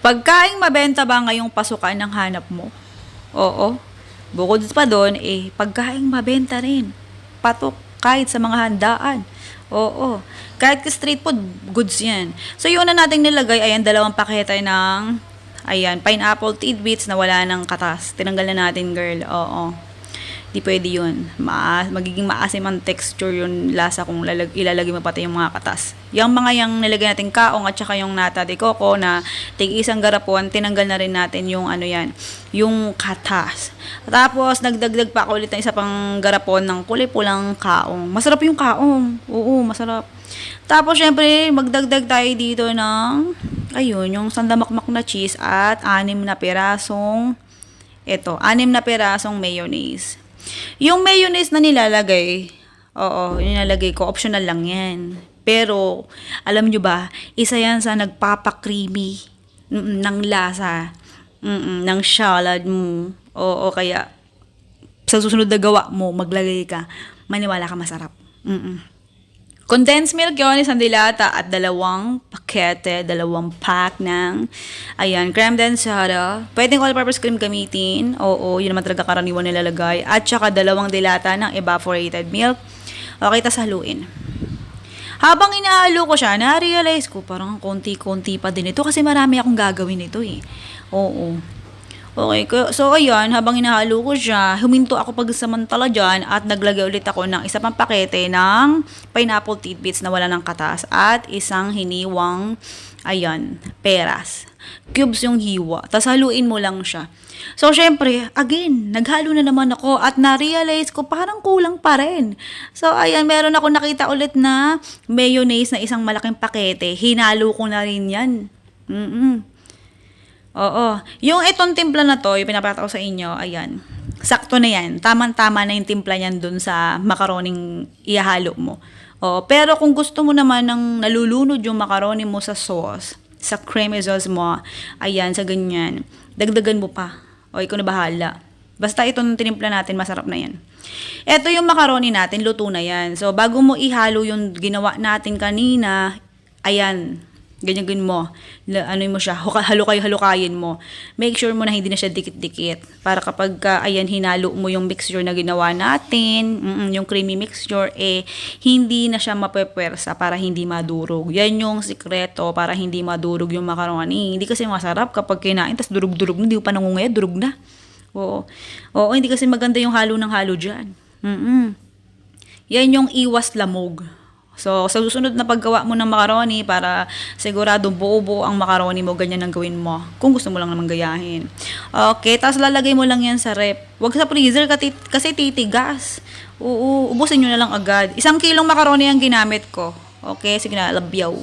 Pagkaing mabenta ba ngayong pasukan ng hanap mo? Oo. Bukod pa doon, pagkaing mabenta rin. Patok, kahit sa mga handaan. Oo. Kahit street food, goods yan. So, yun na nating nilagay, ayan, 2 pakete ng, ayan, pineapple tidbits na wala ng katas. Tinanggal na natin, girl. Oo. Di pwede yun. Magiging maasim ang texture yung lasa kung ilalagay mo pati yung mga katas. Yung mga yung nilagay natin kaong at saka yung nata de coco na tig-isang garapon, tinanggal na rin natin yung ano yan, yung katas. Tapos, nagdagdag pa ako ulit ng isa pang garapon ng kulay pulang kaong. Masarap yung kaong. Oo, masarap. Tapos, syempre, magdagdag tayo dito ng, ayun, yung sandamakmak na cheese at 6 na pirasong mayonnaise. Yung mayonnaise na nilalagay, oo, nilalagay ko, optional lang yan. Pero, alam nyo ba, isa yan sa nagpapa-creamy ng lasa, ng salad mo. Oo, kaya, sa susunod na gawa mo, maglagay ka, maniwala ka masarap. Condensed milk yun, 1 dilata at 2 pakete, 2 pack ng, ayan, creme densada. Pwedeng all-purpose cream gamitin. Oo, yun naman talaga karaniwan nilalagay. At saka 2 dilata ng evaporated milk. Okay, tas haluin. Habang inahalo ko siya, na-realize ko, parang konti-konti pa din ito kasi marami akong gagawin ito eh. Oo. Okay, so ayan, habang inahalo ko siya, huminto ako pagsamantala dyan at naglagay ulit ako ng 1 pang pakete ng pineapple tidbits na wala ng katas at 1 hiniwang, ayan, peras. Cubes yung hiwa. Tapos haluin mo lang siya. So, syempre, again, naghalo na naman ako at na-realize ko parang kulang pa rin. So, ayan, meron ako nakita ulit na mayonnaise na 1 malaking pakete. Hinalo ko na rin yan. Oo. Yung itong timpla na to, yung pinapakita ko sa inyo, ayan. Sakto na yan. Tamang-tama na yung timpla niyan dun sa makaroning ihalo mo. Oo. Pero kung gusto mo naman ng nalulunod yung macaroni mo sa sauce, sa creamy sauce mo, ayan, sa ganyan, dagdagan mo pa. O, ikaw na bahala. Basta itong tinimpla natin, masarap na yan. Ito yung macaroni natin, luto na yan. So, bago mo ihalo yung ginawa natin kanina, ayan, ganyan mo. Ano mo siya, halukayin mo. Make sure mo na hindi na siya dikit-dikit. Para kapag, ayan, hinalo mo yung mixture na ginawa natin, yung creamy mixture, hindi na siya mapepwersa para hindi madurog. Yan yung sikreto para hindi madurog yung macaroni. Hindi kasi masarap kapag kinain, tas durug-durog, hindi pa nangunguya, durog na. Oo. Oo, hindi kasi maganda yung halo ng halo dyan. Yan yung iwas lamog. So, sa susunod na paggawa mo ng macaroni para sigurado buo-buo ang macaroni mo, ganyan ang gawin mo. Kung gusto mo lang naman gayahin. Okay, tapos lalagay mo lang yan sa rep. Huwag sa freezer kasi titigas. Oo, ubusin nyo na lang agad. 1 kilong macaroni ang ginamit ko. Okay, sige na, labyaw.